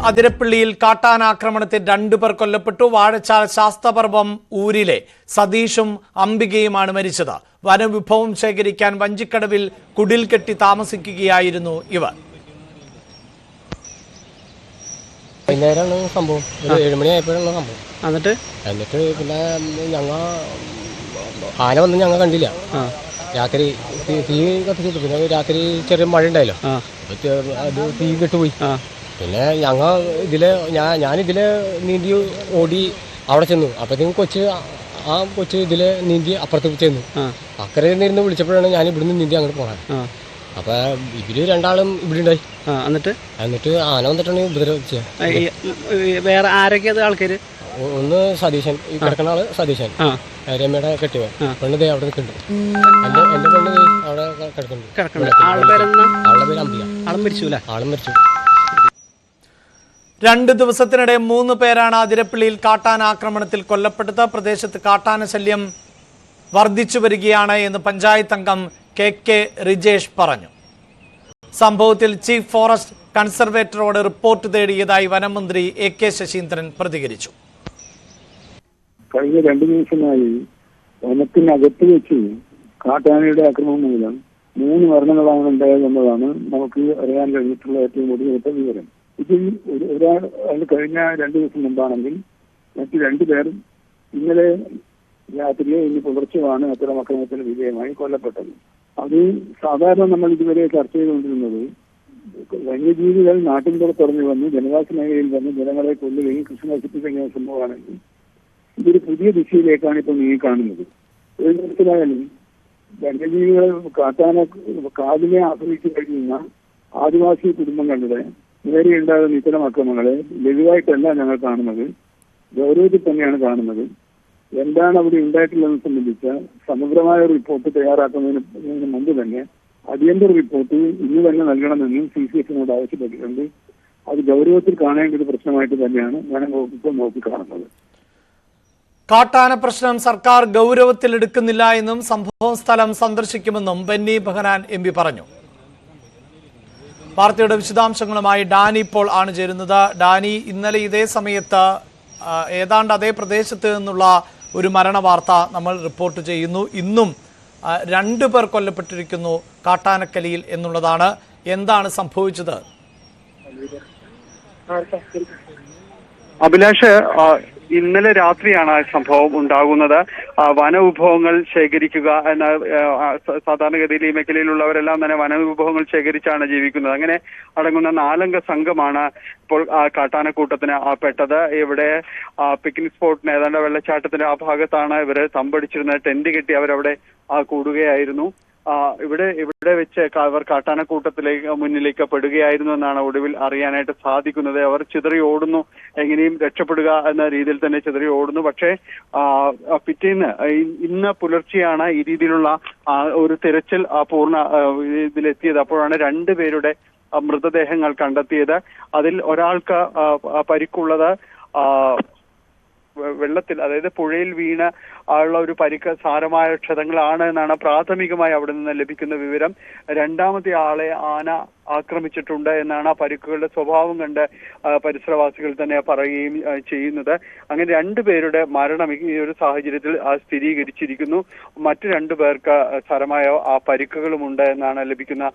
അതിരപ്പള്ളിയിൽ കാട്ടാനാക്രമണത്തിൽ 2 പേർ കൊല്ലപ്പെട്ടു. വാഴച്ചാൽ ശാസ്തപർവം ഊരിലെ സതീഷും അംബികയുമാണ് മരിച്ചത്. വനവിഭവം ശേഖരിക്കാൻ വഞ്ചിക്കടവിൽ കുടിൽ കെട്ടി താമസിക്കുകയായിരുന്നു ഇവർ. വൈകുന്നേരമാണ് സംഭവം. 7 മണിയായപ്പോഴാണ് സംഭവം. എന്നിട്ട് പിന്നെ ഞങ്ങൾ ആന വന്ന് ഞങ്ങൾ കണ്ടില്ല. രാത്രി തീ കത്തിച്ചിട്ടു. പിന്നെ രാത്രി ചെറിയ മഴ ഉണ്ടായല്ലോ, അത് തീ കെട്ടുപോയി. പിന്നെ ഞങ്ങൾ ഞാനിതിൽ നീന്തി ഓടി അവിടെ ചെന്നു. അപ്പോഴത്തേക്കും കൊച്ച് ഇതിൽ നീന്തി അപ്പുറത്തേക്ക് ചെന്നു. അക്കരെ നിന്ന് വിളിച്ചപ്പോഴാണ് ഞാൻ ഇവിടുന്ന് നീന്തി അങ്ങോട്ട് പോകാൻ. അപ്പൊ ഇവര് 2 ആളും ഇവിടെ ഉണ്ടായി. എന്നിട്ട് ആന വന്നിട്ടാണ് ഉപദ്രവിച്ചത്. വേറെ ആരൊക്കെ ആൾക്കാര്? ഒന്ന് സതീശൻ, ഈ കിടക്കുന്ന ആള് സതീശൻ, രമ്യയുടെ കെട്ടിയവൻ. പെണ്ണ് അവിടെ നിൽക്കുന്നുണ്ട്. എന്റെ പെണ്ണ് അവിടെ കിടക്കുന്നുണ്ട്. ആളുടെ പേര് അമ്പിക. ആളും മരിച്ചു. 2 ദിവസത്തിനിടെ 3 പേരാണ് അതിരപ്പള്ളിയിൽ കാട്ടാനാക്രമണത്തിൽ കൊല്ലപ്പെട്ടത്. പ്രദേശത്ത് കാട്ടാന ശല്യം വർദ്ധിച്ചു വരികയാണ് എന്ന് പഞ്ചായത്ത് അംഗം KK റിജേഷ് പറഞ്ഞു. സംഭവത്തിൽ ചീഫ് ഫോറസ്റ്റ് കൺസർവേറ്ററോട് റിപ്പോർട്ട് തേടിയതായി വനമന്ത്രി AK ശശീന്ദ്രൻ പ്രതികരിച്ചു. കഴിഞ്ഞ 2 ദിവസമായി വനത്തിനകത്ത് വെച്ച് കാട്ടാനയുടെ ആക്രമണം മൂലം 3 മരണങ്ങളാണ് ഉണ്ടായതെന്നതാണ് നമുക്ക് അറിയാൻ കഴിഞ്ഞിട്ടുള്ള ഏറ്റവും ഒടുവിലത്തെ വിവരം. ഇതിൽ ഒരാൾ കഴിഞ്ഞ 2 ദിവസം മുമ്പാണെങ്കിൽ മറ്റ് 2 പേർ ഇന്നലെ രാത്രിയോ ഇന്ന് പുലർച്ചെയാണ് അത്തരം ആക്രമണത്തിന് വിധേയമായി കൊല്ലപ്പെട്ടത്. അത് സാധാരണ നമ്മൾ ഇതുവരെ ചർച്ച ചെയ്തുകൊണ്ടിരുന്നത് വന്യജീവികൾ നാട്ടിൻ പുറത്തിറങ്ങി വന്ന് ജനവാസ മേഖലയിൽ വന്ന് ജനങ്ങളെ കൊല്ലുകയും കൃഷി നശിപ്പിക്കുന്ന സംഭവമാണെങ്കിൽ ഇതൊരു പുതിയ ദിശയിലേക്കാണ് ഇപ്പോൾ നീങ്ങിക്കാണുന്നത്. ഒരു തരത്തിലായാലും വന്യജീവികൾ കാടിനെ ആശ്രയിച്ചു കഴിയുന്ന ആദിവാസി കുടുംബങ്ങളുടെ നേരെ ഉണ്ടാകുന്ന ഇത്തരം അക്രമങ്ങളെ ലഘുവായിട്ടല്ല ഞങ്ങൾ കാണുന്നത്, ഗൗരവത്തിൽ തന്നെയാണ് കാണുന്നത്. എന്താണ് അവിടെ ഉണ്ടായിട്ടുള്ളതെന്ന് സംബന്ധിച്ച സമഗ്രമായ റിപ്പോർട്ട് തയ്യാറാക്കുന്നതിന് മുമ്പ് തന്നെ അടിയന്തര റിപ്പോർട്ട് ഇന്ന് തന്നെ നൽകണമെന്നും CCF-നോട് ആവശ്യപ്പെട്ടിട്ടുണ്ട്. അത് ഗൗരവത്തിൽ കാണേണ്ട ഒരു പ്രശ്നമായിട്ട് തന്നെയാണ് ഞാൻ ഇപ്പോൾ നോക്കിക്കാണുന്നത്. കാട്ടാന പ്രശ്നം സർക്കാർ ഗൗരവത്തിലെടുക്കുന്നില്ല എന്നും സംഭവ സ്ഥലം സന്ദർശിക്കുമെന്നും ബെന്നി ബെഹനാൻ MP പറഞ്ഞു. വാർത്തയുടെ വിശദാംശങ്ങളുമായി ഡാനി ഇപ്പോൾ ആണ് ചേരുന്നത്. ഡാനി, ഇന്നലെ ഇതേ സമയത്ത് ഏതാണ്ട് അതേ പ്രദേശത്ത് നിന്നുള്ള ഒരു മരണ വാർത്ത നമ്മൾ റിപ്പോർട്ട് ചെയ്യുന്നു. ഇന്നും 2 പേർ കൊല്ലപ്പെട്ടിരിക്കുന്നു കാട്ടാനക്കലിയിൽ എന്നുള്ളതാണ്. എന്താണ് സംഭവിച്ചത്? അഭിലാഷ്, ഇന്നലെ രാത്രിയാണ് ആ സംഭവം ഉണ്ടാകുന്നത്. വനവിഭവങ്ങൾ ശേഖരിക്കുക എന്ന സാധാരണഗതിയിൽ ഈ മേഖലയിലുള്ളവരെല്ലാം തന്നെ വനവിഭവങ്ങൾ ശേഖരിച്ചാണ് ജീവിക്കുന്നത്. അങ്ങനെ അടങ്ങുന്ന 4 അംഗ സംഘമാണ് ഇപ്പോൾ കാട്ടാനക്കൂട്ടത്തിന് പെട്ടത്. ഇവിടെ പിക്നിക് സ്പോട്ടിന് ഏതാണ്ട് വെള്ളച്ചാട്ടത്തിന്റെ ആ ഭാഗത്താണ് ഇവര് തമ്പടിച്ചിരുന്നത്. ടെന്റ് കെട്ടി അവരവിടെ കൂടുകയായിരുന്നു. ഇവിടെ വെച്ച് അവർ കാട്ടാനക്കൂട്ടത്തിലേക്ക് മുന്നിലേക്ക് പെടുകയായിരുന്നു എന്നാണ് ഒടുവിൽ അറിയാനായിട്ട് സാധിക്കുന്നത്. അവർ ചിതറി ഓടുന്നു, എങ്ങനെയും രക്ഷപ്പെടുക എന്ന രീതിയിൽ തന്നെ ചിതറി ഓടുന്നു. പക്ഷേ പിറ്റേന്ന് ഇന്ന് പുലർച്ചെയാണ് ഈ രീതിയിലുള്ള ഒരു തിരച്ചിൽ പൂർണ്ണ ഇതിലെത്തിയത്. അപ്പോഴാണ് 2 പേരുടെ മൃതദേഹങ്ങൾ കണ്ടെത്തിയത്. അതിൽ ഒരാൾക്ക് പരിക്കുള്ളത് വെള്ളത്തിൽ, അതായത് പുഴയിൽ വീണ് ഉള്ള ഒരു പരിക്ക് സാരമായ ക്ഷതങ്ങളാണ് എന്നാണ് പ്രാഥമികമായി അവിടെ നിന്ന് ലഭിക്കുന്ന വിവരം. 2ാമത്തെ ആളെ ആന ആക്രമിച്ചിട്ടുണ്ട് എന്നാണ് ആ പരിക്കുകളുടെ സ്വഭാവം കണ്ട് പരിസരവാസികൾ തന്നെ പറയുകയും ചെയ്യുന്നത്. അങ്ങനെ 2 പേരുടെ മരണം ഈ ഒരു സാഹചര്യത്തിൽ സ്ഥിരീകരിച്ചിരിക്കുന്നു. മറ്റു 2 പേർക്ക് സാരമായ പരിക്കുകളുമുണ്ട് എന്നാണ് ലഭിക്കുന്ന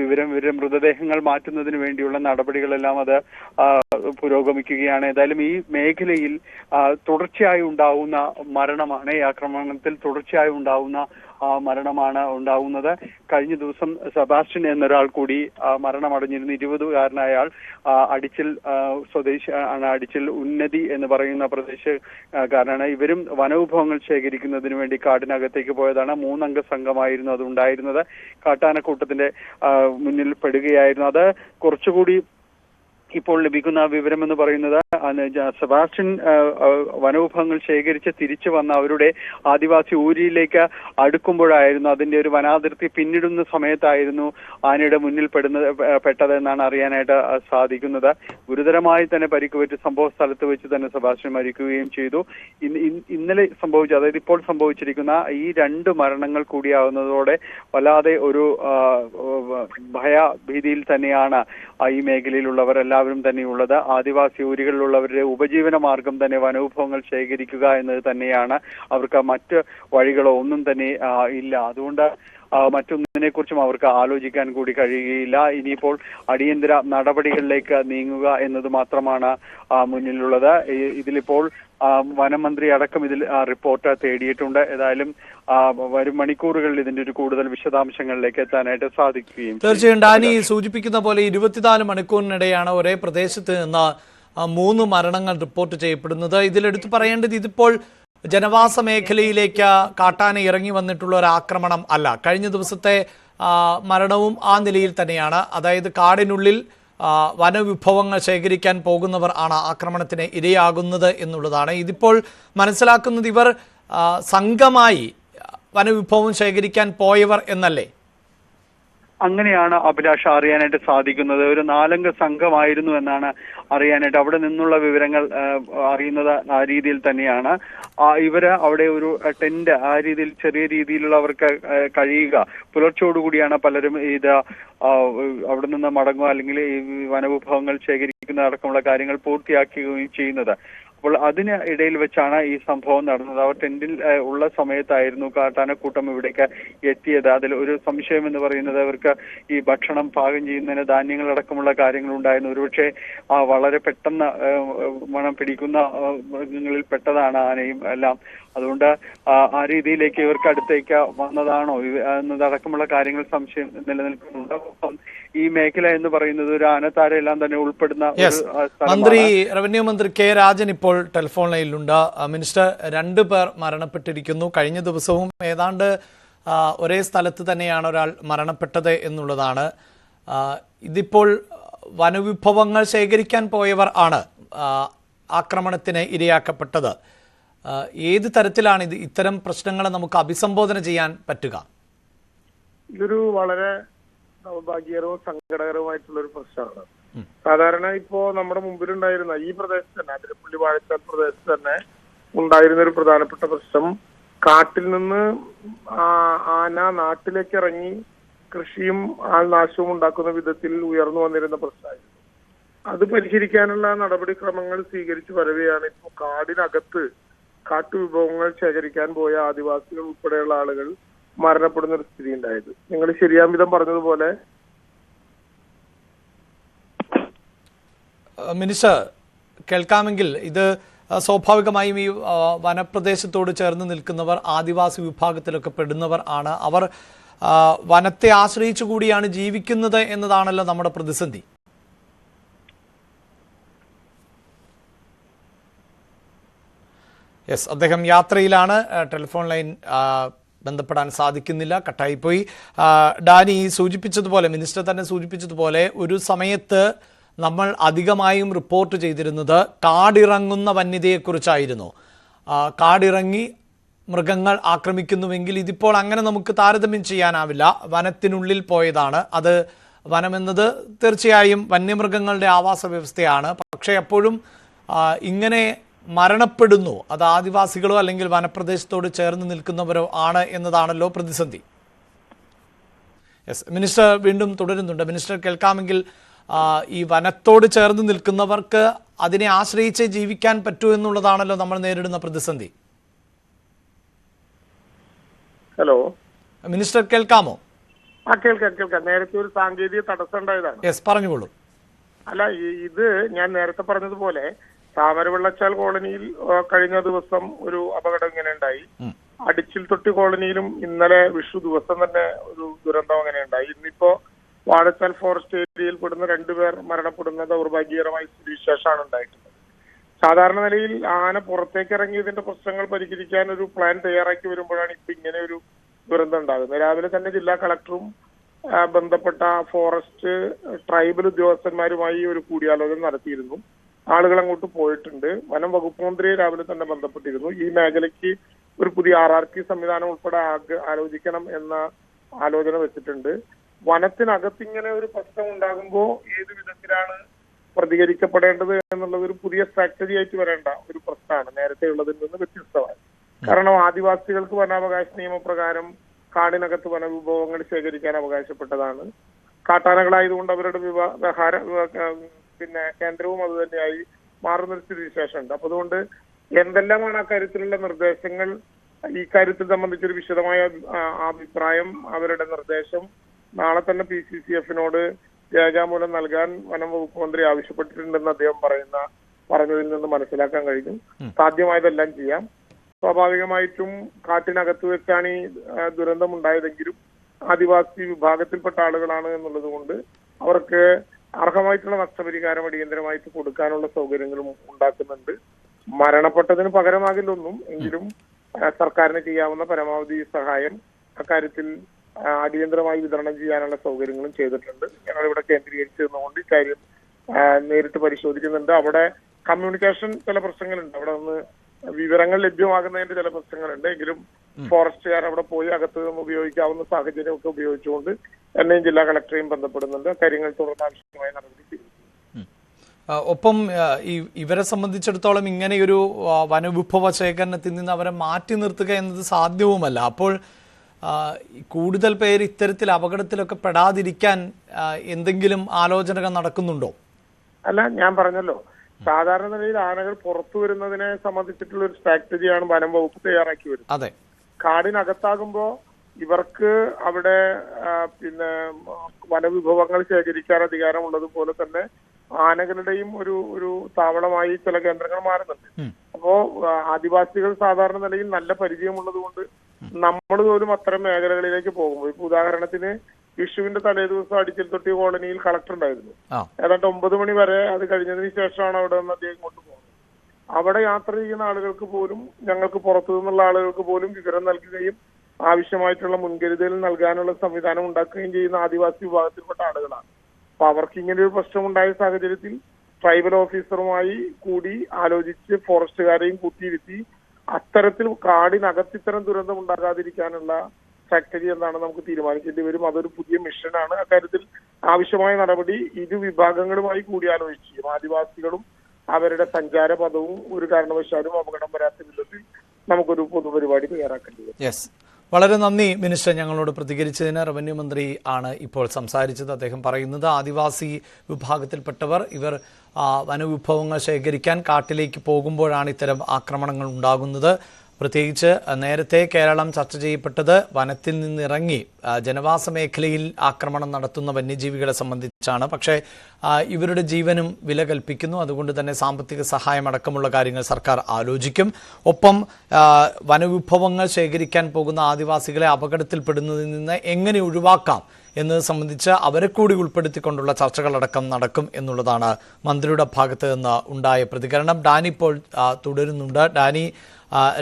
വിവരം. മൃതദേഹങ്ങൾ മാറ്റുന്നതിന് വേണ്ടിയുള്ള നടപടികളെല്ലാം അത് പുരോഗമിക്കുകയാണ്. ഏതായാലും ഈ മേഖലയിൽ തുടർച്ചയായി ഉണ്ടാവുന്ന മരണമാണ്, ഈ ആക്രമണത്തിൽ തുടർച്ചയായി ഉണ്ടാവുന്ന മരണമാണ് ഉണ്ടാവുന്നത്. കഴിഞ്ഞ ദിവസം സെബാസ്റ്റ്യൻ എന്നൊരാൾ കൂടി മരണമടഞ്ഞിരുന്നു. 20-കാരനായ ആൾ അടിച്ചിൽ സ്വദേശി ആണ്. അടിച്ചിൽ ഉന്നതി എന്ന് പറയുന്ന പ്രദേശക്കാരനാണ്. ഇവരും വനവിഭവങ്ങൾ ശേഖരിക്കുന്നതിന് വേണ്ടി കാടിനകത്തേക്ക് പോയതാണ്. 3 അംഗ സംഘമായിരുന്നു അത് ഉണ്ടായിരുന്നത്. കാട്ടാനക്കൂട്ടത്തിന്റെ മുന്നിൽ പെടുകയായിരുന്നു. അത് കുറച്ചുകൂടി ഇപ്പോൾ ലഭിക്കുന്ന വിവരം എന്ന് പറയുന്നത് സെബാസ്റ്റ്യൻ വനവിഭവങ്ങൾ ശേഖരിച്ച് തിരിച്ചു വന്ന അവരുടെ ആദിവാസി ഊരിലേക്ക് അടുക്കുമ്പോഴായിരുന്നു, അതിന്റെ ഒരു വനാതിർത്തി പിന്നിടുന്ന സമയത്തായിരുന്നു ആനയുടെ മുന്നിൽ പെട്ടതെന്നാണ് അറിയാനായിട്ട് സാധിക്കുന്നത്. ഗുരുതരമായി തന്നെ പരിക്കുപറ്റി സംഭവ സ്ഥലത്ത് വെച്ച് തന്നെ സെബാസ്റ്റ്യൻ മരിക്കുകയും ചെയ്തു. ഇന്നലെ സംഭവിച്ച, അതായത് ഇപ്പോൾ സംഭവിച്ചിരിക്കുന്ന ഈ 2 മരണങ്ങൾ കൂടിയാവുന്നതോടെ വല്ലാതെ ഒരു ഭയഭീതിയിൽ തന്നെയാണ് ഈ മേഖലയിലുള്ളവരെല്ലാം എല്ലാവരും തന്നെയുള്ളത്. ആദിവാസി ഊരുകളിലുള്ളവരുടെ ഉപജീവന മാർഗം തന്നെ വനവിഭവങ്ങൾ ശേഖരിക്കുക എന്നത് തന്നെയാണ്. അവർക്ക് മറ്റ് വഴികളോ ഒന്നും തന്നെ ഇല്ല. അതുകൊണ്ട് മറ്റൊന്നിനെ കുറിച്ചും അവർക്ക് ആലോചിക്കാൻ കൂടി കഴിയുകയില്ല. ഇനിയിപ്പോൾ അടിയന്തര നടപടികളിലേക്ക് നീങ്ങുക എന്നത് മാത്രമാണ് മുന്നിലുള്ളത്. ഇതിലിപ്പോൾ വനമന്ത്രി അടക്കം ഇതിൽ റിപ്പോർട്ട് തേടിയിട്ടുണ്ട്. ഏതായാലും വരും മണിക്കൂറുകളിൽ ഇതിന്റെ ഒരു കൂടുതൽ വിശദാംശങ്ങളിലേക്ക് എത്താനായിട്ട് സാധിക്കുകയും. തീർച്ചയായും ഡാനി സൂചിപ്പിക്കുന്ന പോലെ 24 മണിക്കൂറിനിടെയാണ് ഒരേ പ്രദേശത്ത് നിന്ന് 3 മരണങ്ങൾ റിപ്പോർട്ട് ചെയ്യപ്പെടുന്നത്. ഇതിലെടുത്ത് പറയേണ്ടത് ഇതിപ്പോൾ ജനവാസ മേഖലയിലേക്ക് കാട്ടാന ഇറങ്ങി വന്നിട്ടുള്ള ഒരു ആക്രമണം അല്ല. കഴിഞ്ഞ ദിവസത്തെ മരണവും ആ നിലയിൽ തന്നെയാണ്. അതായത് കാടിനുള്ളിൽ വനവിഭവങ്ങൾ ശേഖരിക്കാൻ പോകുന്നവർ ആണ് ആക്രമണത്തിന് ഇരയാകുന്നത് എന്നുള്ളതാണ്. ഇതിപ്പോൾ മനസ്സിലാക്കുന്നത് ഇവർ സംഘമായി വനവിഭവം ശേഖരിക്കാൻ പോയവർ എന്നല്ലേ? അങ്ങനെയാണ് അഭിലാഷ അറിയാനായിട്ട് സാധിക്കുന്നത്. ഒരു 4 അംഗ സംഘമായിരുന്നു എന്നാണ് അറിയാനായിട്ട് അവിടെ നിന്നുള്ള വിവരങ്ങൾ അറിയുന്നത്. ആ രീതിയിൽ തന്നെയാണ് ഇവര് അവിടെ ഒരു ടെന്റ് ആ രീതിയിൽ ചെറിയ രീതിയിലുള്ള അവർക്ക് കഴിയുക. പുലർച്ചയോടുകൂടിയാണ് പലരും ഇത് അവിടെ നിന്ന് മടങ്ങുക അല്ലെങ്കിൽ ഈ വനവിഭവങ്ങൾ ശേഖരിക്കുന്ന അടക്കമുള്ള കാര്യങ്ങൾ പൂർത്തിയാക്കുകയും ചെയ്യുന്നത്. അപ്പോൾ അതിന് ഇടയിൽ വെച്ചാണ് ഈ സംഭവം നടന്നത്. അവർ ടെന്റിൽ ഉള്ള സമയത്തായിരുന്നു കാട്ടാനക്കൂട്ടം ഇവിടേക്ക് എത്തിയത്. അതിൽ ഒരു സംശയം എന്ന് പറയുന്നത് അവർക്ക് ഈ ഭക്ഷണം പാകം ചെയ്യുന്നതിന് ധാന്യങ്ങളടക്കമുള്ള കാര്യങ്ങൾ ഉണ്ടായിരുന്നു. ഒരുപക്ഷെ വളരെ പെട്ടെന്ന് മണം പിടിക്കുന്ന മൃഗങ്ങളിൽ പെട്ടതാണ് ആനയും എല്ലാം. അതുകൊണ്ട് ആ രീതിയിലേക്ക് ഇവർക്ക് അടുത്തേക്ക് വന്നതാണോ എന്നതടക്കമുള്ള കാര്യങ്ങൾ സംശയം നിലനിൽക്കുന്നുണ്ട്. ഒപ്പം ഈ മേഖല എന്ന് പറയുന്നത് ഒരു ആനത്താരെല്ലാം തന്നെ ഉൾപ്പെടുന്ന മന്ത്രി റവന്യൂ മന്ത്രി കെ രാജൻ ഇപ്പോൾ ടെലിഫോൺ ലൈനിലുണ്ട്. മിനിസ്റ്റർ 2 പേർ മരണപ്പെട്ടിരിക്കുന്നു. കഴിഞ്ഞ ദിവസവും ഏതാണ്ട് ഒരേ സ്ഥലത്ത് തന്നെയാണ് ഒരാൾ മരണപ്പെട്ടത് എന്നുള്ളതാണ്. ഇതിപ്പോൾ വനവിഭവങ്ങൾ ശേഖരിക്കാൻ പോയവർ ആണ് ആക്രമണത്തിന് ഇരയാക്കപ്പെട്ടത്. ഏത് തരത്തിലാണ് ഇത്തരം പ്രശ്നങ്ങളെ നമുക്ക് അഭിസംബോധന ചെയ്യാൻ പറ്റുക? ഇതൊരു വളരെ ദൗർഭാഗ്യകരവും സങ്കടകരവുമായിട്ടുള്ള ഒരു പ്രശ്നമാണ്. സാധാരണ ഇപ്പോ നമ്മുടെ മുമ്പിലുണ്ടായിരുന്ന ഈ പ്രദേശത്ത് തന്നെ അതിരപ്പള്ളി വാഴച്ചാൽ പ്രദേശത്ത് തന്നെ ഉണ്ടായിരുന്ന ഒരു പ്രധാനപ്പെട്ട പ്രശ്നം കാട്ടിൽ നിന്ന് ആന നാട്ടിലേക്ക് ഇറങ്ങി കൃഷിയും ആൾനാശവും ഉണ്ടാക്കുന്ന വിധത്തിൽ ഉയർന്നു വന്നിരുന്ന പ്രശ്നമായിരുന്നു. അത് പരിഹരിക്കാനുള്ള നടപടിക്രമങ്ങൾ സ്വീകരിച്ചു വരവെയാണ് ഇപ്പോൾ കാടിനകത്ത് കാട്ടുവിഭവങ്ങൾ ശേഖരിക്കാൻ പോയ ആദിവാസികൾ ഉൾപ്പെടെയുള്ള ആളുകൾ മരണപ്പെടുന്ന ഒരു സ്ഥിതി ഉണ്ടായത്. നിങ്ങൾ ശരിയാം വിധം പറഞ്ഞതുപോലെ മിനിസ്റ്റർ കേൾക്കാമെങ്കിൽ ഇത് സ്വാഭാവികമായും ഈ വനപ്രദേശത്തോട് ചേർന്ന് നിൽക്കുന്നവർ ആദിവാസി വിഭാഗത്തിലൊക്കെ പെടുന്നവർ ആണ്. അവർ വനത്തെ ആശ്രയിച്ചു കൂടിയാണ് ജീവിക്കുന്നത് എന്നതാണല്ലോ നമ്മുടെ പ്രതിസന്ധി. യെസ്, അദ്ദേഹം യാത്രയിലാണ്. ടെലിഫോൺ ലൈൻ ബന്ധപ്പെടാൻ സാധിക്കുന്നില്ല, കട്ടായിപ്പോയി. ഡാനി സൂചിപ്പിച്ചതുപോലെ, മിനിസ്റ്റർ തന്നെ സൂചിപ്പിച്ചതുപോലെ, ഒരു സമയത്ത് നമ്മൾ അധികമായും റിപ്പോർട്ട് ചെയ്തിരുന്നത് കാടിറങ്ങുന്ന വന്യതയെക്കുറിച്ചായിരുന്നു. കാടിറങ്ങി മൃഗങ്ങൾ ആക്രമിക്കുന്നുവെങ്കിൽ ഇതിപ്പോൾ അങ്ങനെ നമുക്ക് താരതമ്യം ചെയ്യാനാവില്ല. വനത്തിനുള്ളിൽ പോയതാണ് അത്. വനമെന്നത് തീർച്ചയായും വന്യമൃഗങ്ങളുടെ ആവാസ വ്യവസ്ഥയാണ്. പക്ഷേ എപ്പോഴും ഇങ്ങനെ മരണപ്പെടുന്നു അത് ആദിവാസികളോ അല്ലെങ്കിൽ വനപ്രദേശത്തോട് ചേർന്ന് നിൽക്കുന്നവരോ ആണ് എന്നതാണല്ലോ പ്രതിസന്ധി. യെസ്, മിനിസ്റ്റർ വീണ്ടും തുടരുന്നുണ്ട്. മിനിസ്റ്റർ കേൾക്കാമെങ്കിൽ, ഈ വനത്തോട് ചേർന്ന് നിൽക്കുന്നവർക്ക് അതിനെ ആശ്രയിച്ച് ജീവിക്കാൻ പറ്റൂ എന്നുള്ളതാണല്ലോ നമ്മൾ നേരിടുന്ന പ്രതിസന്ധി. ഹലോ മിനിസ്റ്റർ കേൾക്കാമോ? കേൾക്കാം. നേരത്തെ ഒരു സാങ്കേതിക തടസ്സം ഉണ്ടായതാണ്. യെസ്, പറഞ്ഞോളൂ. അല്ല, ഇത് ഞാൻ നേരത്തെ പറഞ്ഞതുപോലെ താമരവെള്ളച്ചാൽ കോളനിയിൽ കഴിഞ്ഞ ദിവസം ഒരു അപകടം ഇങ്ങനെ ഉണ്ടായി. അടിച്ചിൽ തൊട്ടി കോളനിയിലും ഇന്നലെ വിഷു ദിവസം തന്നെ ഒരു ദുരന്തം അങ്ങനെ ഉണ്ടായി. ഇന്നിപ്പോ വാഴച്ചാൽ ഫോറസ്റ്റ് ഏരിയയിൽ പെടുന്ന 2 പേർ മരണപ്പെടുന്ന ദൗർഭാഗ്യകരമായ സ്ഥിതിവിശേഷമാണ് ഉണ്ടായിട്ടുള്ളത്. സാധാരണ നിലയിൽ ആന പുറത്തേക്ക് ഇറങ്ങിയതിന്റെ പ്രശ്നങ്ങൾ പരിഹരിക്കാൻ ഒരു പ്ലാൻ തയ്യാറാക്കി വരുമ്പോഴാണ് ഇപ്പൊ ഇങ്ങനെ ഒരു ദുരന്തം ഉണ്ടാകുന്നത്. രാവിലെ തന്നെ ജില്ലാ കളക്ടറും ബന്ധപ്പെട്ട ഫോറസ്റ്റ് ട്രൈബൽ ഉദ്യോഗസ്ഥന്മാരുമായി ഒരു കൂടിയാലോചന നടത്തിയിരുന്നു. ആളുകൾ അങ്ങോട്ട് പോയിട്ടുണ്ട്. വനം വകുപ്പ് മന്ത്രിയെ രാവിലെ തന്നെ ബന്ധപ്പെട്ടിരുന്നു. ഈ മേഖലയ്ക്ക് ഒരു പുതിയ RRT സംവിധാനം ഉൾപ്പെടെ ആലോചിക്കണം എന്ന ആലോചന വെച്ചിട്ടുണ്ട്. വനത്തിനകത്ത് ഇങ്ങനെ ഒരു പ്രശ്നം ഉണ്ടാകുമ്പോൾ ഏത് വിധത്തിലാണ് പ്രതികരിക്കപ്പെടേണ്ടത് എന്നുള്ളത് ഒരു പുതിയ സ്ട്രാറ്റജി ആയിട്ട് വരേണ്ട ഒരു പ്രശ്നമാണ് നേരത്തെ ഉള്ളതിൽ നിന്ന് വ്യത്യസ്തമായി. കാരണം ആദിവാസികൾക്ക് വനാവകാശ നിയമപ്രകാരം കാടിനകത്ത് വനവിഭവങ്ങൾ ശേഖരിക്കാൻ അവകാശപ്പെട്ടതാണ്. കാട്ടാനകളായതുകൊണ്ട് അവരുടെ പിന്നെ കേന്ദ്രവും അത് തന്നെയായി മാറുന്നൊരു സ്ഥിതിവിശേഷമുണ്ട്. അപ്പൊ അതുകൊണ്ട് എന്തെല്ലാമാണ് ആ കാര്യത്തിലുള്ള നിർദ്ദേശങ്ങൾ, ഈ കാര്യത്തിൽ സംബന്ധിച്ചൊരു വിശദമായ അഭിപ്രായം, അവരുടെ നിർദ്ദേശം നാളെ തന്നെ PCCF-നോട് രേഖാമൂലം നൽകാൻ വനം വകുപ്പ് മന്ത്രി ആവശ്യപ്പെട്ടിട്ടുണ്ടെന്ന് അദ്ദേഹം പറഞ്ഞതിൽ നിന്ന് മനസ്സിലാക്കാൻ കഴിഞ്ഞു. സാധ്യമായതെല്ലാം ചെയ്യാം. സ്വാഭാവികമായിട്ടും കാട്ടിനകത്ത് വെച്ചാണ് ഈ ദുരന്തം ഉണ്ടായതെങ്കിലും ആദിവാസി വിഭാഗത്തിൽപ്പെട്ട ആളുകളാണ് എന്നുള്ളത് കൊണ്ട് അവർക്ക് അർഹമായിട്ടുള്ള നഷ്ടപരിഹാരം അടിയന്തരമായിട്ട് കൊടുക്കാനുള്ള സൗകര്യങ്ങളും ഉണ്ടാക്കുന്നുണ്ട്. മരണപ്പെട്ടതിന് പകരമാകില്ലൊന്നും, എങ്കിലും സർക്കാരിന് ചെയ്യാവുന്ന പരമാവധി സഹായം അക്കാര്യത്തിൽ അടിയന്തരമായി വിതരണം ചെയ്യാനുള്ള സൗകര്യങ്ങളും ചെയ്തിട്ടുണ്ട്. ഞങ്ങളിവിടെ കേന്ദ്രീകരിച്ച് നിന്നുകൊണ്ട് ഇക്കാര്യം നേരിട്ട് പരിശോധിക്കുന്നുണ്ട്. അവിടെ കമ്മ്യൂണിക്കേഷൻ ചില പ്രശ്നങ്ങളുണ്ട്, അവിടെ നിന്ന് വിവരങ്ങൾ ലഭ്യമാകുന്നതിന്റെ ചില പ്രശ്നങ്ങളുണ്ട്. എങ്കിലും ഫോറസ്റ്റുകാർ അവിടെ പോയി അകത്ത് നിന്ന് ഉപയോഗിക്കാവുന്ന സാഹചര്യമൊക്കെ ഉപയോഗിച്ചുകൊണ്ട് എന്നെയും ജില്ലാ കളക്ടറെയും ബന്ധപ്പെടുന്നുണ്ട്. കാര്യങ്ങൾ തുടർന്ന് ആവശ്യമായ നടപടി സ്വീകരിക്കും. ഒപ്പം ഇവരെ സംബന്ധിച്ചിടത്തോളം ഇങ്ങനെയൊരു വനവിഭവ ശേഖരണത്തിൽ നിന്ന് അവരെ മാറ്റി നിർത്തുക എന്നത് സാധ്യവുമല്ല. അപ്പോൾ കൂടുതൽ പേര് ഇത്തരത്തിൽ അപകടത്തിലൊക്കെ പെടാതിരിക്കാൻ എന്തെങ്കിലും ആലോചനകൾ നടക്കുന്നുണ്ടോ? അല്ല, ഞാൻ പറഞ്ഞല്ലോ, സാധാരണ നിലയിൽ ആനകൾ പുറത്തു വരുന്നതിനെ സംബന്ധിച്ചിട്ടുള്ള ഒരു സ്ട്രാറ്റജിയാണ് വനം വകുപ്പ് തയ്യാറാക്കി വരുന്നത്. അതെ, കാടിനകത്താകുമ്പോ ഇവർക്ക് അവിടെ പിന്നെ വനവിഭവങ്ങൾ ശേഖരിക്കാൻ അധികാരമുള്ളതുപോലെ തന്നെ ആനകളുടെയും ഒരു താവളമായി ചില കേന്ദ്രങ്ങൾ മാറുന്നുണ്ട്. അപ്പോ ആദിവാസികൾ സാധാരണ നിലയിൽ നല്ല പരിചയമുള്ളത് കൊണ്ട് നമ്മൾ പോലും അത്തരം മേഖലകളിലേക്ക് പോകുമ്പോൾ, ഇപ്പൊ ഉദാഹരണത്തിന് വിഷുവിന്റെ തലേ ദിവസം അടിച്ചിൽ തൊട്ടി കോളനിയിൽ കളക്ടർ ഉണ്ടായിരുന്നു. ഏതാണ്ട് 9 മണി വരെ. അത് കഴിഞ്ഞതിന് ശേഷമാണ് അവിടെ നിന്ന് അദ്ദേഹം ഇങ്ങോട്ട് പോകുന്നത്. അവിടെ യാത്ര ചെയ്യുന്ന ആളുകൾക്ക് പോലും, ഞങ്ങൾക്ക് പുറത്തു നിന്നുള്ള ആളുകൾക്ക് പോലും വിവരം നൽകുകയും ആവശ്യമായിട്ടുള്ള മുൻകരുതൽ നൽകാനുള്ള സംവിധാനം ഉണ്ടാക്കുകയും ചെയ്യുന്ന ആദിവാസി വിഭാഗത്തിൽപ്പെട്ട ആളുകളാണ്. അപ്പൊ അവർക്ക് ഇങ്ങനെ ഒരു പ്രശ്നമുണ്ടായ സാഹചര്യത്തിൽ ട്രൈബൽ ഓഫീസറുമായി കൂടി ആലോചിച്ച് ഫോറസ്റ്റുകാരെയും കൂട്ടിയിരുത്തി അത്തരത്തിൽ കാടിനകത്ത് ഇത്തരം ദുരന്തം ഉണ്ടാകാതിരിക്കാനുള്ള സ്ട്രാറ്റജി എന്താണ് നമുക്ക് തീരുമാനിക്കേണ്ടി വരും. അതൊരു പുതിയ മിഷനാണ്. അക്കാര്യത്തിൽ ആവശ്യമായ നടപടി ഇരു വിഭാഗങ്ങളുമായി കൂടിയാലോചിച്ച് ചെയ്യും. ആദിവാസികളും അവരുടെ സഞ്ചാര പദവും ഒരു കാരണവശാലും അപകടം വരാത്ത വിധത്തിൽ നമുക്കൊരു പൊതുപരിപാടി തയ്യാറാക്കേണ്ടി വരും. യെസ്, വളരെ നന്ദി മിനിസ്റ്റർ, ഞങ്ങളോട് പ്രതികരിച്ചതിന്. റവന്യൂ മന്ത്രി ആണ് ഇപ്പോൾ സംസാരിച്ചത്. അദ്ദേഹം പറയുന്നത് ആദിവാസി വിഭാഗത്തിൽപ്പെട്ടവർ ഇവർ വനവിഭവങ്ങൾ ശേഖരിക്കാൻ കാട്ടിലേക്ക് പോകുമ്പോഴാണ് ഇത്തരം ആക്രമണങ്ങൾ ഉണ്ടാകുന്നത്. പ്രത്യേകിച്ച് നേരത്തെ കേരളം ചർച്ച ചെയ്യപ്പെട്ടത് വനത്തിൽ നിന്നിറങ്ങി ജനവാസ മേഖലയിൽ ആക്രമണം നടത്തുന്ന വന്യജീവികളെ സംബന്ധിച്ചാണ്. പക്ഷേ ഇവരുടെ ജീവനും വില കൽപ്പിക്കുന്നു. അതുകൊണ്ട് തന്നെ സാമ്പത്തിക സഹായം അടക്കമുള്ള കാര്യങ്ങൾ സർക്കാർ ആലോചിക്കും. ഒപ്പം വനവിഭവങ്ങൾ ശേഖരിക്കാൻ പോകുന്ന ആദിവാസികളെ അപകടത്തിൽപ്പെടുന്നതിൽ നിന്ന് എങ്ങനെ ഒഴിവാക്കാം എന്നത് സംബന്ധിച്ച് അവരെ കൂടി ഉൾപ്പെടുത്തിക്കൊണ്ടുള്ള ചർച്ചകളടക്കം നടക്കും എന്നുള്ളതാണ് മന്ത്രിയുടെ ഭാഗത്ത് നിന്ന് ഉണ്ടായ പ്രതികരണം. ഡാനി ഇപ്പോൾ തുടരുന്നുണ്ട്. ഡാനി,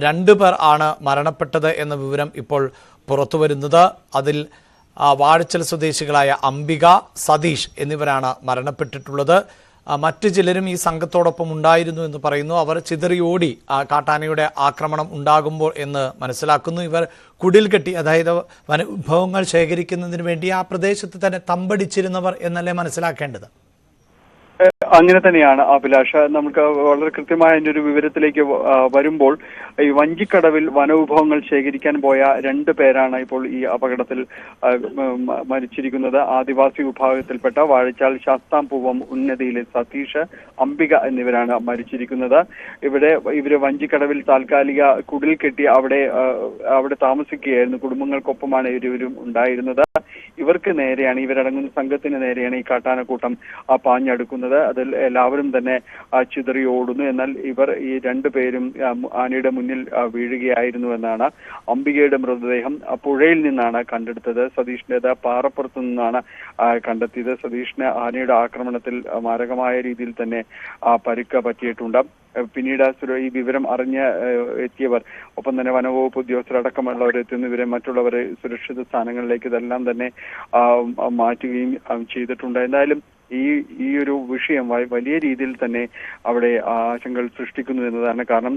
2 പേർ ആണ് മരണപ്പെട്ടത് എന്ന വിവരം ഇപ്പോൾ പുറത്തു വരുന്നത്. അതിൽ വാഴച്ചൽ സ്വദേശികളായ അംബിക, സതീഷ് എന്നിവരാണ് മരണപ്പെട്ടിട്ടുള്ളത്. മറ്റു ചിലരും ഈ സംഘത്തോടൊപ്പം ഉണ്ടായിരുന്നു എന്ന് പറയുന്നു. അവർ ചിതറിയോടി കാട്ടാനയുടെ ആക്രമണം ഉണ്ടാകുമ്പോൾ എന്ന് മനസ്സിലാക്കുന്നു. ഇവർ കുടിൽ കെട്ടി, അതായത് വനവിഭവങ്ങൾ ശേഖരിക്കുന്നതിന് വേണ്ടി ആ പ്രദേശത്ത് തന്നെ തമ്പടിച്ചിരുന്നവർ എന്നല്ലേ മനസ്സിലാക്കേണ്ടത്? അങ്ങനെ തന്നെയാണ് അഭിലാഷ്. നമുക്ക് വളരെ കൃത്യമായ അതിന്റെ ഒരു വിവരത്തിലേക്ക് വരുമ്പോൾ, ഈ വഞ്ചിക്കടവിൽ വനവിഭവങ്ങൾ ശേഖരിക്കാൻ പോയ 2 പേരാണ് ഇപ്പോൾ ഈ അപകടത്തിൽ മരിച്ചിരിക്കുന്നത്. ആദിവാസി വിഭാഗത്തിൽപ്പെട്ട വാഴച്ചാൽ ശാസ്താംപൂവം ഉന്നതിയിലെ സതീഷ്, അംബിക എന്നിവരാണ് മരിച്ചിരിക്കുന്നത്. ഇവര് വഞ്ചിക്കടവിൽ താൽക്കാലിക കുടിൽ കെട്ടി അവിടെ താമസിക്കുകയായിരുന്നു. കുടുംബങ്ങൾക്കൊപ്പമാണ് ഇരുവരും ഉണ്ടായിരുന്നത്. ഇവർക്ക് നേരെയാണ്, ഇവരടങ്ങുന്ന സംഘത്തിന് നേരെയാണ് ഈ കാട്ടാനക്കൂട്ടം പാഞ്ഞടുക്കുന്നത്. അതിൽ എല്ലാവരും തന്നെ ചിതറി ഓടുന്നു. എന്നാൽ ഇവർ ഈ 2 പേരും ആനയുടെ മുന്നിൽ വീഴുകയായിരുന്നു എന്നാണ്. അംബികയുടെ മൃതദേഹം പുഴയിൽ നിന്നാണ് കണ്ടെടുത്തത്. സതീഷിന്റേത് പാറപ്പുറത്തു നിന്നാണ് കണ്ടെത്തിയത്. സതീഷിന് ആനയുടെ ആക്രമണത്തിൽ മാരകമായ രീതിയിൽ തന്നെ പരിക്ക് പറ്റിയിട്ടുണ്ട്. പിന്നീട് ഈ വിവരം അറിഞ്ഞ് എത്തിയവർ, ഒപ്പം തന്നെ വനവകുപ്പ് ഉദ്യോഗസ്ഥരടക്കമുള്ളവർ എത്തുന്ന ഇവരെ മറ്റുള്ളവരെ സുരക്ഷിത സ്ഥാനങ്ങളിലേക്ക് ഇതെല്ലാം തന്നെ മാറ്റുകയും ചെയ്തിട്ടുണ്ട്. എന്തായാലും ഈ ഒരു വിഷയം വലിയ രീതിയിൽ തന്നെ അവിടെ ആശങ്കകൾ സൃഷ്ടിക്കുന്നു എന്നതാണ്. കാരണം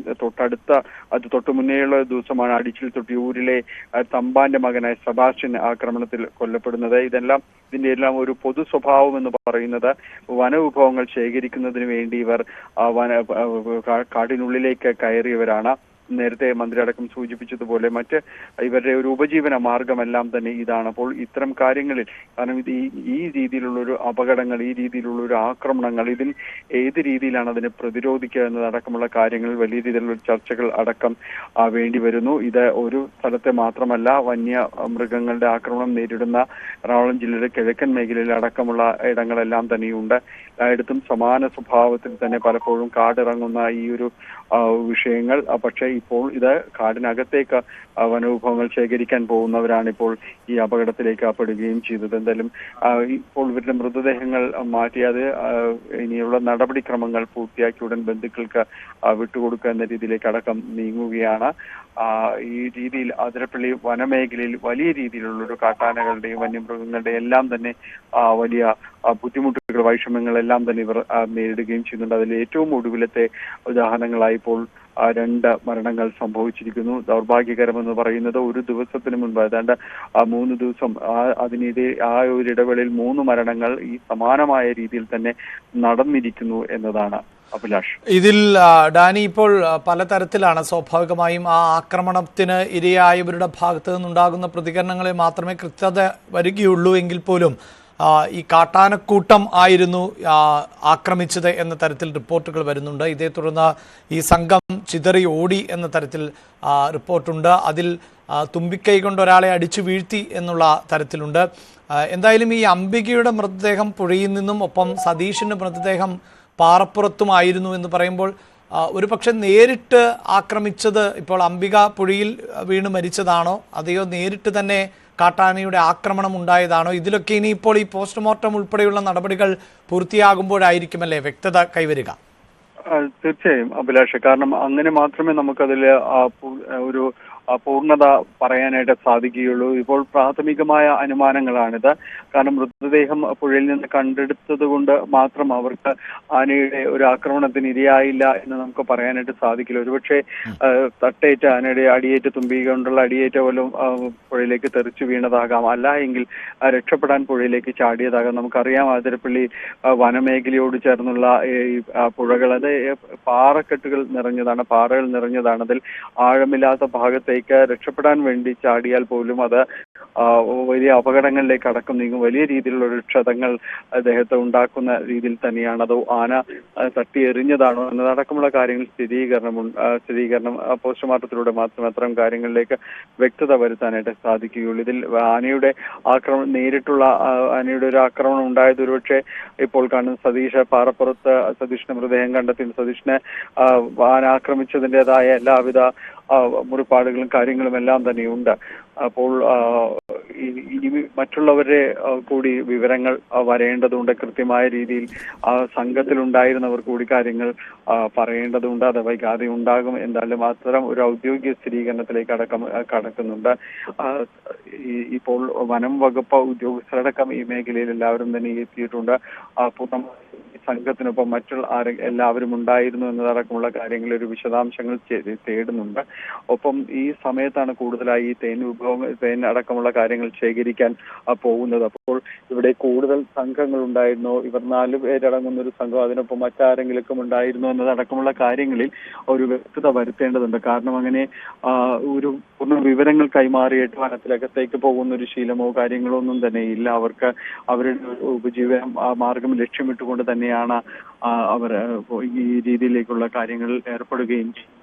തൊട്ടു മുന്നേയുള്ള ദിവസമാണ് അടിച്ചിൽ തൊട്ടിയൂരിലെ തമ്പാന്റെ മകനായ സെബാസ്റ്റ്യൻ ആക്രമണത്തിൽ കൊല്ലപ്പെടുന്നത്. ഇതിന്റെ എല്ലാം ഒരു പൊതു സ്വഭാവം എന്ന് പറയുന്നത് വനവിഭവങ്ങൾ ശേഖരിക്കുന്നതിന് വേണ്ടി ഇവർ കാടിനുള്ളിലേക്ക് കയറിയവരാണ്. നേരത്തെ മന്ത്രി അടക്കം സൂചിപ്പിച്ചതുപോലെ മറ്റ് ഇവരുടെ ഒരു ഉപജീവന മാർഗമെല്ലാം തന്നെ ഇതാണ്. അപ്പോൾ ഇത്തരം കാര്യങ്ങളിൽ കാരണം ഈ രീതിയിലുള്ള ഒരു അപകടങ്ങൾ, ഈ രീതിയിലുള്ള ഒരു ആക്രമണങ്ങൾ, ഇതിൽ ഏത് രീതിയിലാണ് അതിനെ പ്രതിരോധിക്കുക എന്നതടക്കമുള്ള കാര്യങ്ങളിൽ വലിയ രീതിയിലുള്ള ചർച്ചകൾ അടക്കം വേണ്ടി വരുന്നു. ഇത് ഒരു സ്ഥലത്തെ മാത്രമല്ല, വന്യമൃഗങ്ങളുടെ ആക്രമണം നേരിടുന്ന എറണാകുളം ജില്ലയുടെ കിഴക്കൻ മേഖലയിൽ അടക്കമുള്ള ഇടങ്ങളെല്ലാം തന്നെയുണ്ട്. എല്ലായിടത്തും സമാന സ്വഭാവത്തിൽ തന്നെ പലപ്പോഴും കാടിറങ്ങുന്ന ഈ ഒരു വിഷയങ്ങൾ. പക്ഷേ ഇപ്പോൾ ഇത് കാടിനകത്തേക്ക് വനവിഭവങ്ങൾ ശേഖരിക്കാൻ പോകുന്നവരാണ് ഇപ്പോൾ ഈ അപകടത്തിലേക്ക് പെടുകയും ചെയ്തത്. എന്തായാലും ഇപ്പോൾ ഇവരുടെ മൃതദേഹങ്ങൾ മാറ്റിയത് ഇനിയുള്ള നടപടിക്രമങ്ങൾ പൂർത്തിയാക്കി ഉടൻ ബന്ധുക്കൾക്ക് വിട്ടുകൊടുക്കുക എന്ന രീതിയിലേക്ക് അടക്കം നീങ്ങുകയാണ്. ഈ രീതിയിൽ അതിരപ്പള്ളി വനമേഖലയിൽ വലിയ രീതിയിലുള്ളൊരു കാട്ടാനകളുടെയും വന്യമൃഗങ്ങളുടെയും എല്ലാം തന്നെ വലിയ ബുദ്ധിമുട്ടുകൾ, വൈഷമ്യങ്ങളെല്ലാം തന്നെ ഇവർ നേരിടുകയും ചെയ്യുന്നുണ്ട്. അതിൽ ഏറ്റവും ഒടുവിലത്തെ ഉദാഹരണങ്ങളായി ഇപ്പോൾ 2 മരണങ്ങൾ സംഭവിച്ചിരിക്കുന്നു. ദൗർഭാഗ്യകരമെന്ന് പറയുന്നത് ഒരു ദിവസത്തിന് മുൻപ് ഏതാണ്ട് 3 ദിവസം ആ ഒരു ഇടവേളയിൽ 3 മരണങ്ങൾ ഈ സമാനമായ രീതിയിൽ തന്നെ നടന്നിരിക്കുന്നു എന്നതാണ് അഭിലാഷ്. ഇതിൽ ഡാനി ഇപ്പോൾ പലതരത്തിലാണ്. സ്വാഭാവികമായും ആ ആക്രമണത്തിന് ഇരയായവരുടെ ഭാഗത്തു നിന്നുണ്ടാകുന്ന പ്രതികരണങ്ങളെ മാത്രമേ കൃത്യത വരികയുള്ളൂ എങ്കിൽ പോലും ഈ കാട്ടാനക്കൂട്ടം ആയിരുന്നു ആക്രമിച്ചത് എന്ന തരത്തിൽ റിപ്പോർട്ടുകൾ വരുന്നുണ്ട്. ഇതേ തുടർന്ന് ഈ സംഘം ചിതറി ഓടി എന്ന തരത്തിൽ റിപ്പോർട്ടുണ്ട്. അതിൽ തുമ്പിക്കൈ കൊണ്ട് ഒരാളെ അടിച്ചു വീഴ്ത്തി എന്നുള്ള തരത്തിലുണ്ട്. എന്തായാലും ഈ അംബികയുടെ മൃതദേഹം പുഴയിൽ നിന്നും ഒപ്പം സതീഷിൻ്റെ മൃതദേഹം പാറപ്പുറത്തുമായിരുന്നു എന്ന് പറയുമ്പോൾ ഒരു പക്ഷെ നേരിട്ട് ആക്രമിച്ചത് ഇപ്പോൾ അംബിക പുഴയിൽ വീണ് മരിച്ചതാണോ അതെയോ നേരിട്ട് തന്നെ കാട്ടാനയുടെ ആക്രമണം ഉണ്ടായതാണോ? ഇതിലൊക്കെ ഇനിയിപ്പോൾ ഈ പോസ്റ്റ്മോർട്ടം ഉൾപ്പെടെയുള്ള നടപടികൾ പൂർത്തിയാകുമ്പോഴായിരിക്കുമല്ലേ വ്യക്തത കൈവരിക? തീർച്ചയായും അഭിലാഷ്, കാരണം അങ്ങനെ മാത്രമേ നമുക്കതിൽ ഒരു പൂർണ്ണത പറയാനായിട്ട് സാധിക്കുകയുള്ളൂ. ഇപ്പോൾ പ്രാഥമികമായ അനുമാനങ്ങളാണിത്. കാരണം മൃതദേഹം പുഴയിൽ നിന്ന് കണ്ടെടുത്തത് കൊണ്ട് മാത്രം അവർക്ക് ആനയുടെ ഒരു ആക്രമണത്തിന് ഇരയായില്ല എന്ന് നമുക്ക് പറയാനായിട്ട് സാധിക്കില്ല. ഒരുപക്ഷെ തട്ടേറ്റ ആനയുടെ അടിയേറ്റ്, തുമ്പി കൊണ്ടുള്ള അടിയേറ്റ പോലും പുഴയിലേക്ക് തെറിച്ചു വീണതാകാം, അല്ല എങ്കിൽ രക്ഷപ്പെടാൻ പുഴയിലേക്ക് ചാടിയതാകാം. നമുക്കറിയാം അതിരപ്പള്ളി വനമേഖലയോട് ചേർന്നുള്ള ഈ പുഴകൾ അത് പാറക്കെട്ടുകൾ നിറഞ്ഞതാണ്, പാറകൾ നിറഞ്ഞതാണ്. അതിൽ ആഴമില്ലാത്ത ഭാഗത്തേക്ക് രക്ഷപ്പെടാൻ വേണ്ടി ചാടിയാൽ പോലും അത് വലിയ അപകടങ്ങളിലേക്ക് അടക്കം നീങ്ങും. വലിയ രീതിയിലുള്ള ഒരു ക്ഷതങ്ങൾ അദ്ദേഹത്തെ ഉണ്ടാക്കുന്ന രീതിയിൽ തന്നെയാണ്. അതോ ആന തട്ടി എറിഞ്ഞതാണോ എന്നതടക്കമുള്ള കാര്യങ്ങൾ സ്ഥിരീകരണം പോസ്റ്റ്മോർട്ടത്തിലൂടെ മാത്രം അത്തരം കാര്യങ്ങളിലേക്ക് വ്യക്തത വരുത്താനായിട്ട് സാധിക്കുകയുള്ളൂ. ഇതിൽ ആനയുടെ ആക്രമണം, നേരിട്ടുള്ള ആനയുടെ ഒരു ആക്രമണം ഉണ്ടായത് ഒരുപക്ഷെ ഇപ്പോൾ കാണുന്ന സതീഷ് പാറപ്പുറത്ത് സതീഷിന്റെ മൃതദേഹം കണ്ടെത്തി സതീഷിനെ ആന ആക്രമിച്ചതിൻ്റെതായ എല്ലാവിധ മുറിപ്പാടുകളും കാര്യങ്ങളും എല്ലാം തന്നെയുണ്ട്. അപ്പോൾ ഇനി മറ്റുള്ളവരുടെ കൂടി വിവരങ്ങൾ വരേണ്ടതുണ്ട്. കൃത്യമായ രീതിയിൽ സംഘത്തിലുണ്ടായിരുന്നവർ കൂടി കാര്യങ്ങൾ പറയേണ്ടതുണ്ട്. അത് വൈകാതെ ഉണ്ടാകും. എന്തായാലും അത്തരം ഒരു ഔദ്യോഗിക സ്ഥിരീകരണത്തിലേക്ക് കടക്കുന്നുണ്ട്. ഇപ്പോൾ വനം വകുപ്പ് ഉദ്യോഗസ്ഥരടക്കം ഈ മേഖലയിൽ എല്ലാവരും തന്നെ എത്തിയിട്ടുണ്ട്. പൂർണ്ണ സംഘത്തിനൊപ്പം മറ്റുള്ള എല്ലാവരും ഉണ്ടായിരുന്നു എന്നതടക്കമുള്ള കാര്യങ്ങൾ ഒരു വിശദാംശങ്ങൾ തേടുന്നുണ്ട്. ഒപ്പം ഈ സമയത്താണ് കൂടുതലായി ഈ തേൻ അടക്കമുള്ള കാര്യങ്ങൾ ശേഖരിക്കാൻ പോകുന്നത്. അപ്പോൾ ഇവിടെ കൂടുതൽ സംഘങ്ങൾ ഉണ്ടായിരുന്നോ, ഇവർ 4 പേരടങ്ങുന്ന ഒരു സംഘം, അതിനൊപ്പം മറ്റാരെങ്കിലും ഉണ്ടായിരുന്നോ എന്നതടക്കമുള്ള കാര്യങ്ങളിൽ ഒരു വ്യക്തത വരുത്തേണ്ടതുണ്ട്. കാരണം അങ്ങനെ ഒരു പൂർണ്ണ വിവരങ്ങൾ കൈമാറിയിട്ട് വനത്തിലകത്തേക്ക് പോകുന്ന ഒരു ശീലമോ കാര്യങ്ങളോ ഒന്നും തന്നെ ഇല്ല. അവർക്ക് അവരുടെ ഉപജീവന മാർഗം ലക്ഷ്യമിട്ടുകൊണ്ട് തന്നെയാണ് അവർ ഈ രീതിയിലേക്കുള്ള കാര്യങ്ങളിൽ ഏർപ്പെടുകയും ചെയ്യും.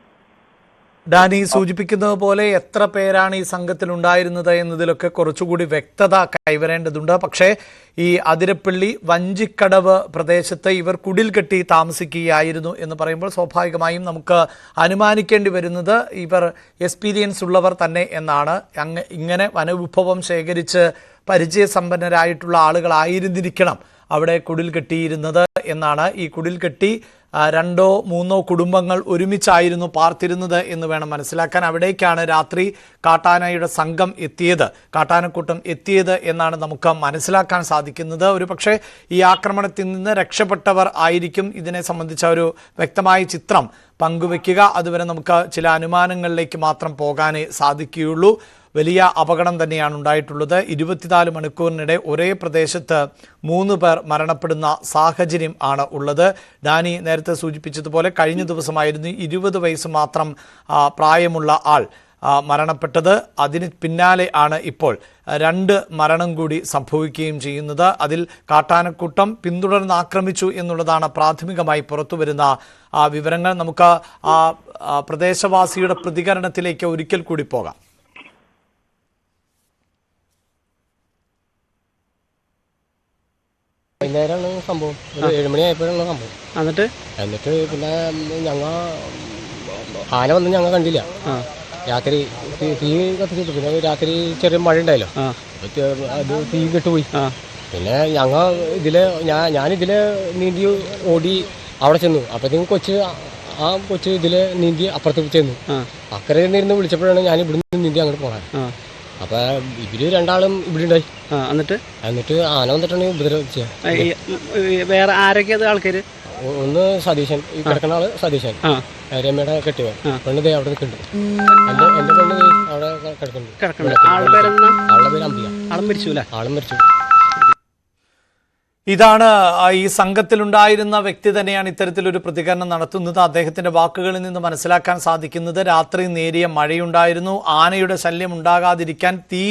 ഡാനി സൂചിപ്പിക്കുന്നത് പോലെ എത്ര പേരാണ് ഈ സംഘത്തിൽ ഉണ്ടായിരുന്നത് എന്നതിലൊക്കെ കുറച്ചുകൂടി വ്യക്തത കൈവരേണ്ടതുണ്ട്. പക്ഷേ ഈ അതിരപ്പള്ളി വഞ്ചിക്കടവ് പ്രദേശത്ത് ഇവർ കുടിൽ കെട്ടി താമസിക്കുകയായിരുന്നു എന്ന് പറയുമ്പോൾ സ്വാഭാവികമായും നമുക്ക് അനുമാനിക്കേണ്ടി വരുന്നത് ഇവർ എക്സ്പീരിയൻസ് ഉള്ളവർ തന്നെ എന്നാണ്. ഇങ്ങനെ വനവിഭവം ശേഖരിച്ച് പരിചയസമ്പന്നരായിട്ടുള്ള ആളുകളായിരുന്നിരിക്കണം അവിടെ കുടിൽ കെട്ടിയിരുന്നത് എന്നാണ്. ഈ കുടിൽ കെട്ടി 2 or 3 കുടുംബങ്ങൾ ഒരുമിച്ചായിരുന്നു പാർത്തിരുന്നത് എന്ന് വേണം മനസ്സിലാക്കാൻ. അവിടേക്കാണ് രാത്രി കാട്ടാനയുടെ സംഘം എത്തിയത്, കാട്ടാനക്കൂട്ടം എത്തിയത് എന്നാണ് നമുക്ക് മനസ്സിലാക്കാൻ സാധിക്കുന്നത്. ഒരു പക്ഷേ ഈ ആക്രമണത്തിൽ നിന്ന് രക്ഷപ്പെട്ടവർ ആയിരിക്കും ഇതിനെ സംബന്ധിച്ച ഒരു വ്യക്തമായ ചിത്രം പങ്കുവെക്കുക. അതുവരെ നമുക്ക് ചില അനുമാനങ്ങളിലേക്ക് മാത്രം പോകാനേ സാധിക്കുകയുള്ളൂ. വലിയ അപകടം തന്നെയാണ് ഉണ്ടായിട്ടുള്ളത്. 24 മണിക്കൂറിനിടെ ഒരേ പ്രദേശത്ത് 3 പേർ മരണപ്പെടുന്ന സാഹചര്യം ആണ് ഉള്ളത്. ഡാനി നേരത്തെ സൂചിപ്പിച്ചതുപോലെ കഴിഞ്ഞ ദിവസമായിരുന്നു 20 വയസ്സ് മാത്രം പ്രായമുള്ള ആൾ മരണപ്പെട്ടത്. അതിന് പിന്നാലെ ആണ് ഇപ്പോൾ 2 മരണം കൂടി സംഭവിക്കുകയും ചെയ്യുന്നത്. അതിൽ കാട്ടാനക്കൂട്ടം പിന്തുടർന്ന് ആക്രമിച്ചു എന്നുള്ളതാണ് പ്രാഥമികമായി പുറത്തുവരുന്ന വിവരങ്ങൾ. നമുക്ക് പ്രദേശവാസിയുടെ പ്രതികരണത്തിലേക്ക് ഒരിക്കൽ കൂടി പോകാം. വൈകുന്നേരമാണ് സംഭവം. ഒരു 7 മണിയായപ്പോഴാണ് സംഭവം. എന്നിട്ട് പിന്നെ ഞങ്ങൾ ആന വന്ന് ഞങ്ങൾ കണ്ടില്ല. രാത്രി തീ കത്തിച്ചിട്ടു. പിന്നെ രാത്രി ചെറിയ മഴ ഉണ്ടായല്ലോ, അത് തീ കെട്ടുപോയി. പിന്നെ ഞങ്ങൾ ഞാനിതില് നീന്തി ഓടി അവിടെ ചെന്നു. അപ്പോഴത്തേക്കും കൊച്ച് ഇതില് നീന്തി അപ്പുറത്ത് ചെന്നു. അക്കരെ നിന്ന് വിളിച്ചപ്പോഴാണ് ഞാൻ ഇവിടുന്ന് നീന്തി അങ്ങോട്ട് പോണത്. അപ്പൊ ഇവര് 2 ആളും ഇവിടെ ഉണ്ടായി. എന്നിട്ട് ആന വന്നിട്ടാണ് ഉപദ്രവിച്ച. വേറെ ആരൊക്കെയത് ആൾക്കാര്? ഒന്ന് സതീശൻ, ഈ കിടക്കുന്ന ആള് സതീശൻ, രമ്യയുടെ കെട്ടിയവൻ. പെണ്ണ് അവിടെ നിൽക്കുന്നുണ്ട്. എന്റെ പെണ്ണ് അവിടെ കിടക്കുന്നുണ്ട്. ആളുടെ പേര് അമ്പിയ. ആളും മരിച്ചു. ഇതാണ് ഈ സംഘത്തിലുണ്ടായിരുന്ന വ്യക്തി തന്നെയാണ് ഇത്തരത്തിലൊരു പ്രതികരണം നടത്തുന്നത്. അദ്ദേഹത്തിന്റെ വാക്കുകളിൽ നിന്ന് മനസ്സിലാക്കാൻ സാധിക്കുന്നത് രാത്രി നേരിയ മഴയുണ്ടായിരുന്നു. ആനയുടെ ശല്യം ഉണ്ടാകാതിരിക്കാൻ തീ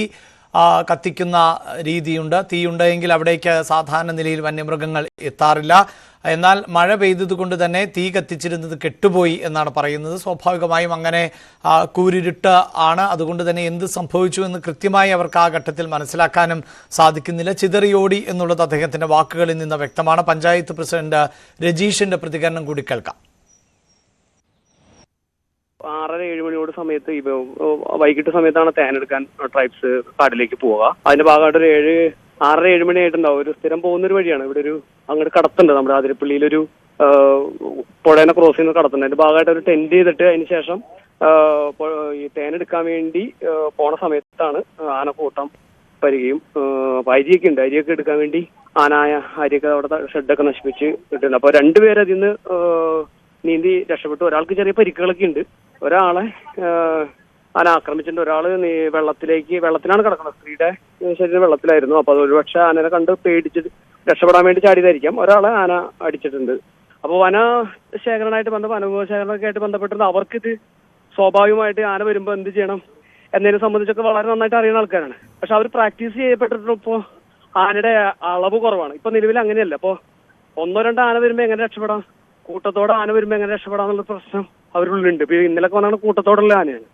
കത്തിക്കുന്ന രീതിയുണ്ട്. തീയുണ്ടെങ്കിൽ അവിടേക്ക് സാധാരണ നിലയിൽ വന്യമൃഗങ്ങൾ എത്താറില്ല. എന്നാൽ മഴ പെയ്തതുകൊണ്ട് തന്നെ തീ കത്തിച്ചിരുന്നത് കെട്ടുപോയി എന്നാണ് പറയുന്നത്. സ്വാഭാവികമായും അങ്ങനെ കൂരിരുട്ട് ആണ്. അതുകൊണ്ട് തന്നെ എന്ത് സംഭവിച്ചു എന്ന് കൃത്യമായി അവർക്ക് ആ ഘട്ടത്തിൽ മനസ്സിലാക്കാനും സാധിക്കുന്നില്ല. ചിതറിയോടി എന്നുള്ളത് അദ്ദേഹത്തിന്റെ വാക്കുകളിൽ നിന്ന് വ്യക്തമാണ്. പഞ്ചായത്ത് പ്രസിഡന്റ് രജീഷിന്റെ പ്രതികരണം കൂടി കേൾക്കാം. 6:30-7 മണിയോട് സമയത്ത് വൈകിട്ട് സമയത്താണ് തേനെടുക്കാൻ ട്രൈബ്സ് കാട്ടിലേക്ക് പോവുക. അതിന്റെ ഭാഗമായിട്ട് ഒരു 6:30-7 മണി ആയിട്ടുണ്ടാവും. ഒരു സ്ഥിരം പോകുന്നൊരു വഴിയാണ്. ഇവിടെ ഒരു അങ്ങോട്ട് കടത്തുണ്ട്. നമ്മുടെ ആതിരപ്പള്ളിയിലൊരു പുഴേനെ ക്രോസ് ചെയ്യുന്ന കടത്തുണ്ട്. അതിന്റെ ഭാഗമായിട്ട് ഒരു ടെന്റ് ചെയ്തിട്ട് അതിന് ശേഷം ഈ തേനെടുക്കാൻ വേണ്ടി പോണ സമയത്താണ് ആനക്കൂട്ടം വരികയും അരിയൊക്കെ ഉണ്ട്. അരിയൊക്കെ എടുക്കാൻ വേണ്ടി അരിയൊക്കെ അവിടെ ഷെഡൊക്കെ നശിപ്പിച്ച് ഇട്ടുണ്ട്. അപ്പൊ 2 പേര് അതിൽ നിന്ന് നീന്തി രക്ഷപ്പെട്ടു. ഒരാൾക്ക് ചെറിയ പരിക്കുകളൊക്കെ ഉണ്ട്. ഒരാളെ ആന ആക്രമിച്ചിട്ടുണ്ട്. ഒരാള് വെള്ളത്തിലാണ് കിടക്കുന്നത്. സ്ത്രീയുടെ ശരീരം വെള്ളത്തിലായിരുന്നു. അപ്പൊ അത് ഒരുപക്ഷെ ആനനെ കണ്ട് പേടിച്ച് രക്ഷപ്പെടാൻ വേണ്ടി ചാടിയതായിരിക്കാം. ഒരാളെ ആന അടിച്ചിട്ടുണ്ട്. അപ്പോൾ വനശേഖരണമൊക്കെ ആയിട്ട് ബന്ധപ്പെട്ടിട്ട് അവർക്കിത് സ്വാഭാവികമായിട്ട് ആന വരുമ്പോൾ എന്ത് ചെയ്യണം എന്നതിനെ സംബന്ധിച്ചൊക്കെ വളരെ നന്നായിട്ട് അറിയുന്ന ആൾക്കാരാണ്. പക്ഷെ അവർ പ്രാക്ടീസ് ചെയ്യപ്പെട്ടിട്ടിപ്പോ ആനയുടെ അളവ് കുറവാണ്. ഇപ്പൊ നിലവിൽ അങ്ങനെയല്ല. ഇപ്പോ 1-2 ആന വരുമ്പോൾ എങ്ങനെ രക്ഷപ്പെടാം, കൂട്ടത്തോടെ ആന വരുമ്പോൾ എങ്ങനെ രക്ഷപ്പെടാന്നുള്ള പ്രശ്നം അവരുള്ളിലുണ്ട്. ഇപ്പൊ ഇന്നലെ വന്നാണ് കൂട്ടത്തോടുള്ള ആനയാണ്.